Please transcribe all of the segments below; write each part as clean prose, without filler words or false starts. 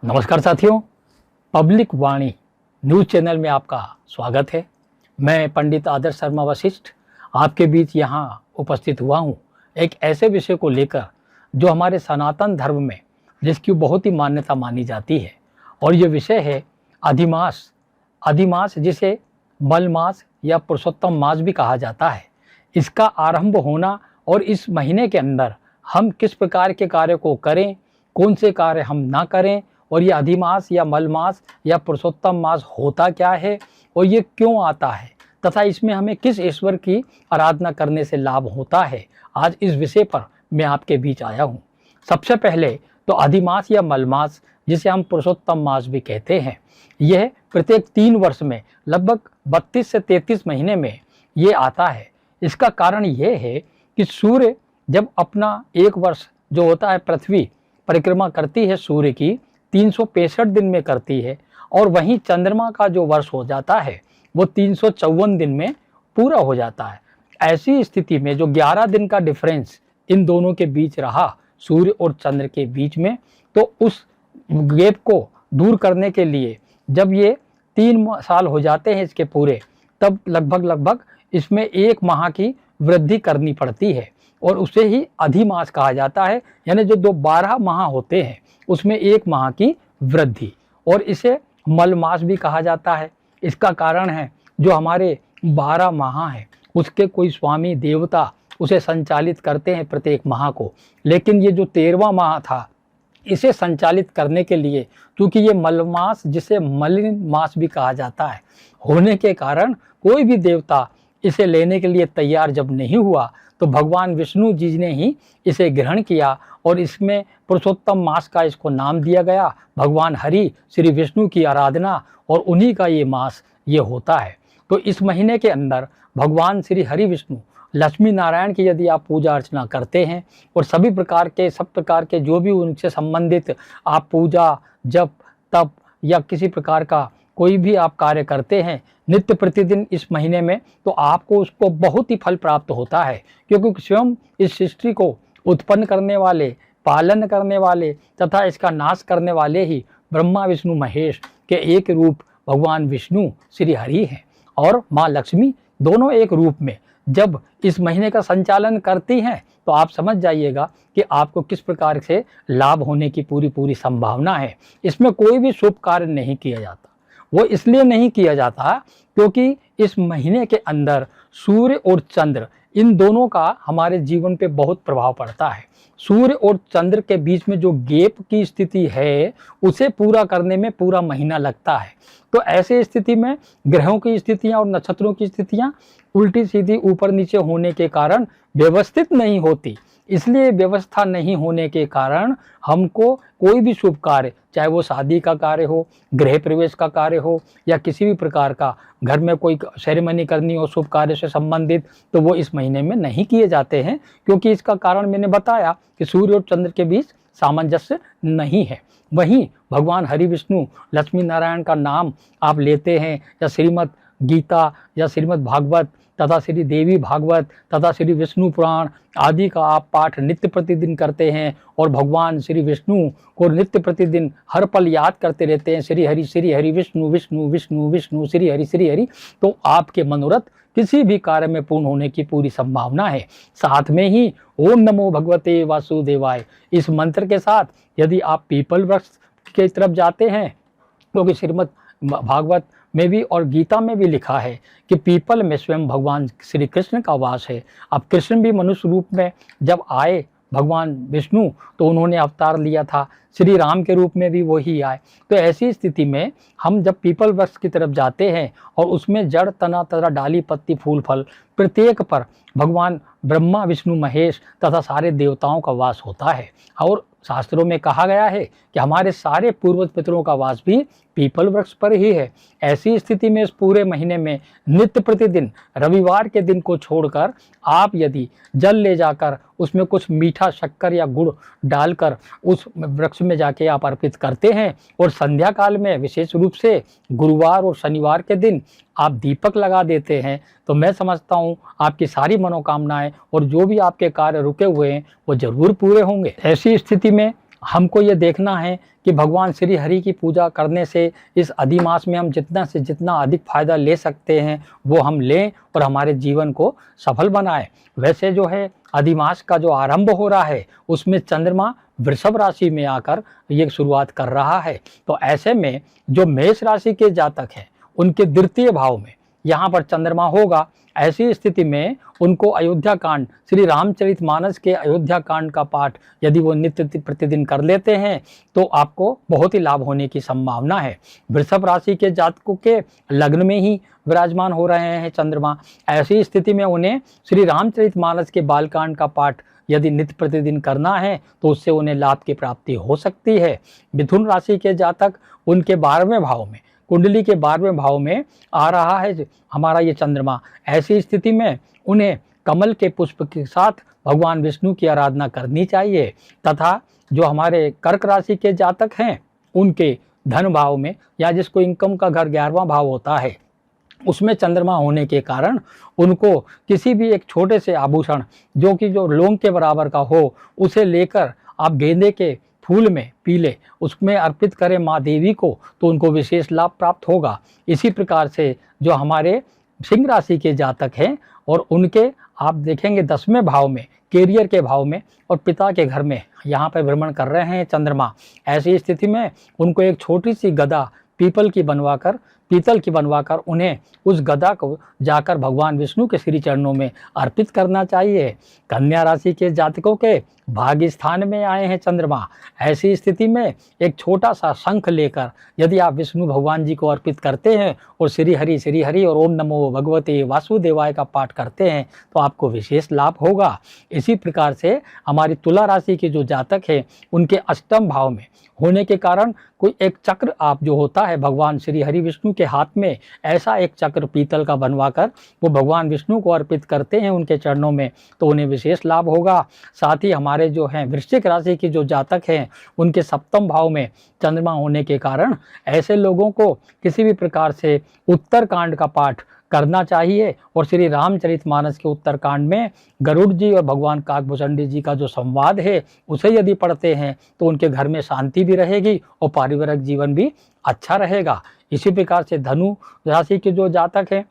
नमस्कार साथियों, पब्लिक वाणी news channel में आपका स्वागत है। मैं पंडित आदर्श शर्मा वशिष्ठ आपके बीच यहाँ उपस्थित हुआ हूँ एक ऐसे विषय को लेकर जो हमारे सनातन धर्म में जिसकी बहुत ही मान्यता मानी जाती है, और ये विषय है अधिमास। अधिमास जिसे मलमास या पुरुषोत्तम मास भी कहा जाता है, इसका आरंभ होना और इस महीने के अंदर हम किस प्रकार के कार्य को करें, कौन से कार्य हम ना करें, और ये अधिमास या मलमास या पुरुषोत्तम मास होता क्या है और ये क्यों आता है तथा इसमें हमें किस ईश्वर की आराधना करने से लाभ होता है, आज इस विषय पर मैं आपके बीच आया हूँ। सबसे पहले तो अधिमास या मलमास जिसे हम पुरुषोत्तम मास भी कहते हैं, यह प्रत्येक 3 वर्ष में लगभग 32 से 33 महीने में ये आता है। इसका कारण ये है कि सूर्य जब अपना एक वर्ष जो होता है पृथ्वी परिक्रमा करती है सूर्य की 365 दिन में करती है, और वहीं चंद्रमा का जो वर्ष हो जाता है वो 354 दिन में पूरा हो जाता है। ऐसी स्थिति में जो 11 दिन का डिफरेंस इन दोनों के बीच रहा सूर्य और चंद्र के बीच में, तो उस गैप को दूर करने के लिए जब ये 3 साल हो जाते हैं इसके पूरे, तब लगभग इसमें 1 माह की वृद्धि करनी पड़ती है और उसे ही अधिमास कहा जाता है। यानी जो 12 माह होते हैं उसमें 1 माह की वृद्धि, और इसे मलमास भी कहा जाता है। इसका कारण है जो हमारे 12 माह हैं उसके कोई स्वामी देवता उसे संचालित करते हैं प्रत्येक माह को, लेकिन ये जो 13वां माह था इसे संचालित करने के लिए, क्योंकि ये मलमास जिसे मलिन मास भी कहा जाता है होने के कारण कोई भी देवता इसे लेने के लिए तैयार जब नहीं हुआ, तो भगवान विष्णु जी ने ही इसे ग्रहण किया और इसमें पुरुषोत्तम मास का इसको नाम दिया गया। भगवान हरि श्री विष्णु की आराधना और उन्हीं का ये मास ये होता है। तो इस महीने के अंदर भगवान श्री हरि विष्णु लक्ष्मी नारायण की यदि आप पूजा अर्चना करते हैं और सब प्रकार के जो भी उनसे संबंधित आप पूजा जप तप या किसी प्रकार का कोई भी आप कार्य करते हैं नित्य प्रतिदिन इस महीने में, तो आपको उसको बहुत ही फल प्राप्त होता है, क्योंकि स्वयं इस सृष्टि को उत्पन्न करने वाले, पालन करने वाले तथा इसका नाश करने वाले ही ब्रह्मा विष्णु महेश के एक रूप भगवान विष्णु श्री हरि हैं, और माँ लक्ष्मी दोनों एक रूप में जब इस महीने का संचालन करती हैं, तो आप समझ जाइएगा कि आपको किस प्रकार से लाभ होने की पूरी संभावना है। इसमें कोई भी शुभ कार्य नहीं किया जाता, वो इसलिए नहीं किया जाता क्योंकि इस महीने के अंदर सूर्य और चंद्र इन दोनों का हमारे जीवन पे बहुत प्रभाव पड़ता है। सूर्य और चंद्र के बीच में जो गैप की स्थिति है उसे पूरा करने में पूरा महीना लगता है। तो ऐसे स्थिति में ग्रहों की स्थितियां और नक्षत्रों की स्थितियां उल्टी सीधी ऊपर नीचे होने के कारण व्यवस्थित नहीं होती। इसलिए व्यवस्था नहीं होने के कारण हमको कोई भी शुभ कार्य, चाहे वो शादी का कार्य हो, गृह प्रवेश का कार्य हो, या किसी भी प्रकार का घर में कोई सेरेमनी करनी हो शुभ कार्य से संबंधित, तो वो इस महीने में नहीं किए जाते हैं, क्योंकि इसका कारण मैंने बताया कि सूर्य और चंद्र के बीच सामंजस्य नहीं है। वहीं भगवान हरि विष्णु लक्ष्मी नारायण का नाम आप लेते हैं, या श्रीमद् गीता या श्रीमद् भागवत तथा श्री देवी भागवत तथा श्री विष्णु पुराण आदि का आप पाठ नित्य प्रतिदिन करते हैं और भगवान श्री विष्णु को नित्य प्रतिदिन हर पल याद करते रहते हैं, श्री हरि विष्णु विष्णु विष्णु विष्णु श्री हरि, तो आपके मनोरथ किसी भी कार्य में पूर्ण होने की पूरी संभावना है। साथ में ही ओम नमो भगवते वासुदेवाय इस मंत्र के साथ यदि आप पीपल वृक्ष की तरफ जाते हैं, क्योंकि श्रीमद् भागवत में भी और गीता में भी लिखा है कि पीपल में स्वयं भगवान श्री कृष्ण का वास है। अब कृष्ण भी मनुष्य रूप में जब आए भगवान विष्णु, तो उन्होंने अवतार लिया था, श्री राम के रूप में भी वही आए। तो ऐसी स्थिति में हम जब पीपल वृक्ष की तरफ जाते हैं और उसमें जड़ तना तथा डाली पत्ती फूल फल प्रत्येक पर भगवान ब्रह्मा विष्णु महेश तथा सारे देवताओं का वास होता है, और शास्त्रों में कहा गया है कि हमारे सारे पूर्वज पितरों का वास भी पीपल वृक्ष पर ही है। ऐसी स्थिति में इस पूरे महीने में नित्य प्रतिदिन रविवार के दिन को छोड़कर आप यदि जल ले जाकर उसमें कुछ मीठा शक्कर या गुड़ डालकर उस वृक्ष में जाके आप अर्पित करते हैं, और संध्या काल में विशेष रूप से गुरुवार और शनिवार के दिन आप दीपक लगा देते हैं, तो मैं समझता हूँ आपकी सारी मनोकामनाएं और जो भी आपके कार्य रुके हुए हैं वो जरूर पूरे होंगे। ऐसी स्थिति में हमको ये देखना है कि भगवान श्री हरि की पूजा करने से इस अधिमास में हम जितना से जितना अधिक फायदा ले सकते हैं वो हम लें और हमारे जीवन को सफल बनाएं। वैसे जो है अधिमास का जो आरंभ हो रहा है उसमें चंद्रमा वृषभ राशि में आकर ये शुरुआत कर रहा है। तो ऐसे में जो मेष राशि के जातक हैं उनके द्वितीय भाव में यहाँ पर चंद्रमा होगा। ऐसी स्थिति में उनको अयोध्या कांड, श्री रामचरितमानस के अयोध्या कांड का पाठ यदि वो नित्य प्रतिदिन कर लेते हैं तो आपको बहुत ही लाभ होने की संभावना है। वृषभ राशि के जातकों के लग्न में ही विराजमान हो रहे हैं चंद्रमा। ऐसी स्थिति में उन्हें श्री रामचरितमानस के बालकांड का पाठ यदि नित्य प्रतिदिन करना है तो उससे उन्हें लाभ की प्राप्ति हो सकती है। मिथुन राशि के जातक, उनके 12वें भाव में, कुंडली के 12वें भाव में आ रहा है हमारा ये चंद्रमा। ऐसी स्थिति में उन्हें कमल के पुष्प के साथ भगवान विष्णु की आराधना करनी चाहिए। तथा जो हमारे कर्क राशि के जातक हैं उनके धन भाव में, या जिसको इनकम का घर 11वां भाव होता है, उसमें चंद्रमा होने के कारण उनको किसी भी एक छोटे से आभूषण जो कि जो लौंग के बराबर का हो उसे लेकर आप गेंदे के फूल में पीले उसमें अर्पित करें माँ देवी को तो उनको विशेष लाभ प्राप्त होगा। इसी प्रकार से जो हमारे सिंह राशि के जातक हैं और उनके आप देखेंगे 10वें भाव में, कैरियर के भाव में और पिता के घर में यहाँ पर भ्रमण कर रहे हैं चंद्रमा। ऐसी स्थिति में उनको एक छोटी सी गदा पीतल की बनवाकर उन्हें उस गदा को जाकर भगवान विष्णु के श्री चरणों में अर्पित करना चाहिए। कन्या राशि के जातकों के भाग्य स्थान में आए हैं चंद्रमा। ऐसी स्थिति में एक छोटा सा शंख लेकर यदि आप विष्णु भगवान जी को अर्पित करते हैं और श्री हरि और ओम नमो भगवते वासुदेवाय का पाठ करते हैं तो आपको विशेष लाभ होगा। इसी प्रकार से हमारी तुला राशि के जो जातक हैं उनके 8वें भाव में होने के कारण कोई एक चक्र आप जो होता है भगवान श्री हरि विष्णु के हाथ में, ऐसा एक चक्र पीतल का बनवाकर वो भगवान विष्णु को अर्पित करते हैं उनके चरणों में तो उन्हें विशेष लाभ होगा। साथ ही हमारे जो हैं वृश्चिक राशि के जो जातक हैं उनके 7वें भाव में चंद्रमा होने के कारण ऐसे लोगों को किसी भी प्रकार से उत्तरकांड का पाठ करना चाहिए। और श्री रामचरितमानस के उत्तरकांड में गरुड़ जी और भगवान काकभुचंडी जी का जो संवाद है उसे यदि पढ़ते हैं तो उनके घर में शांति भी रहेगी और पारिवारिक जीवन भी अच्छा रहेगा। इसी प्रकार से धनु राशि के जो जातक हैं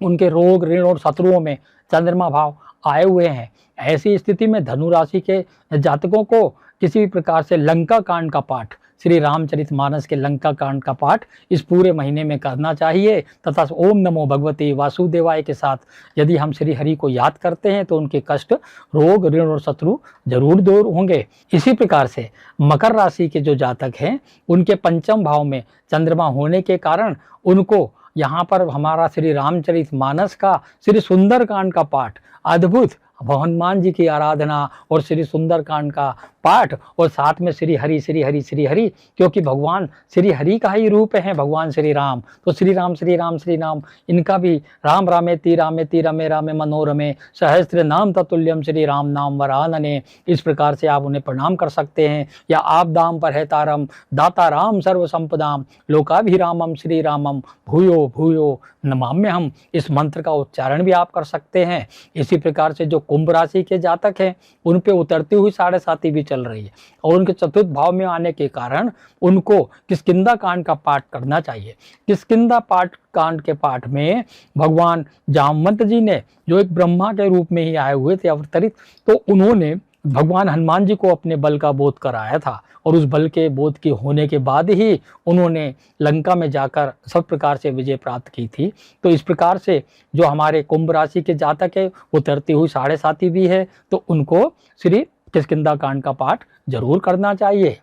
उनके रोग, ऋण और शत्रुओं में चंद्रमा भाव आए हुए हैं। ऐसी स्थिति में धनु राशि के जातकों को किसी भी प्रकार से लंका कांड का पाठ, श्री रामचरितमानस के लंका कांड का पाठ इस पूरे महीने में करना चाहिए। तथा ओम नमो भगवते वासुदेवाय के साथ यदि हम श्री हरि को याद करते हैं तो उनके कष्ट, रोग, ऋण और शत्रु जरूर दूर होंगे। इसी प्रकार से मकर राशि के जो जातक हैं उनके 5वें भाव में चंद्रमा होने के कारण उनको यहाँ पर हमारा श्री रामचरितमानस का श्री सुंदरकांड का पाठ, अद्भुत हनुमान जी की आराधना और श्री सुंदरकांड का पाठ और साथ में श्री हरि, क्योंकि भगवान श्री हरि का ही रूप है भगवान श्री राम। तो श्री राम इनका भी राम रामेति रमे रामे मनोरमे सहस्त्र नाम ततुल्यम श्री राम नाम वरानने, इस प्रकार से आप उन्हें प्रणाम कर सकते हैं। या आप दाम पर है तारम दाता राम सर्व संपदाम लोकाभिरामम श्री रामम भूयो भूयो नमाम्य हम, इस मंत्र का उच्चारण भी आप कर सकते हैं। इसी प्रकार से जो कुंभ राशि के जातक हैं उन पे उतरती हुई 7.5 भी चल रही है और उनके 4th भाव में आने के कारण उनको किष्किंधा कांड का पाठ करना चाहिए। किष्किंधा कांड के पाठ में भगवान जामवंत जी ने जो एक ब्रह्मा के रूप में ही आए हुए थे अवतरित, तो उन्होंने भगवान हनुमान जी को अपने बल का बोध कराया था और उस बल के बोध के होने के बाद ही उन्होंने लंका में जाकर सब प्रकार से विजय प्राप्त की थी। तो इस प्रकार से जो हमारे कुंभ राशि के जातक है वो उतरती हुई 7.5 भी है तो उनको श्री किष्किंधा कांड का पाठ जरूर करना चाहिए।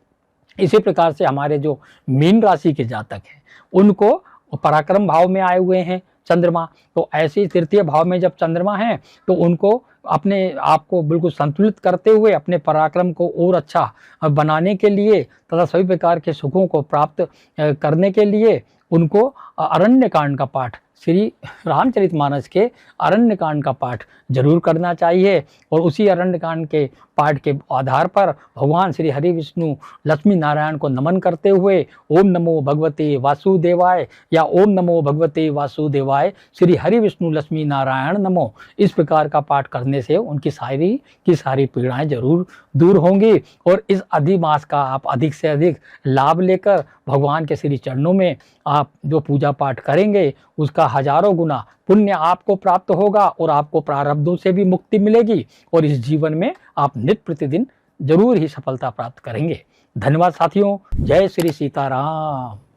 इसी प्रकार से हमारे जो मीन राशि के जातक हैं उनको पराक्रम भाव में आए हुए हैं चंद्रमा, तो ऐसी 3य भाव में जब चंद्रमा है तो उनको अपने आप को बिल्कुल संतुलित करते हुए अपने पराक्रम को और अच्छा बनाने के लिए तथा सभी प्रकार के सुखों को प्राप्त करने के लिए उनको अरण्य कांड का पाठ श्री रामचरितमानस के अरण्यकांड का पाठ जरूर करना चाहिए। और उसी अरण्यकांड के पाठ के आधार पर भगवान श्री हरि विष्णु लक्ष्मी नारायण को नमन करते हुए ओम नमो भगवते वासुदेवाय या ओम नमो भगवते वासुदेवाय श्री हरि विष्णु लक्ष्मी नारायण नमो, इस प्रकार का पाठ करने से उनकी सारी की सारी पीड़ाएं जरूर दूर होंगी। और इस अधिमास का आप अधिक से अधिक लाभ लेकर भगवान के श्री चरणों में आप जो पूजा पाठ करेंगे उसका हजारों गुना पुण्य आपको प्राप्त होगा और आपको प्रारब्धों से भी मुक्ति मिलेगी और इस जीवन में आप नित्य प्रतिदिन जरूर ही सफलता प्राप्त करेंगे। धन्यवाद साथियों। जय श्री सीताराम।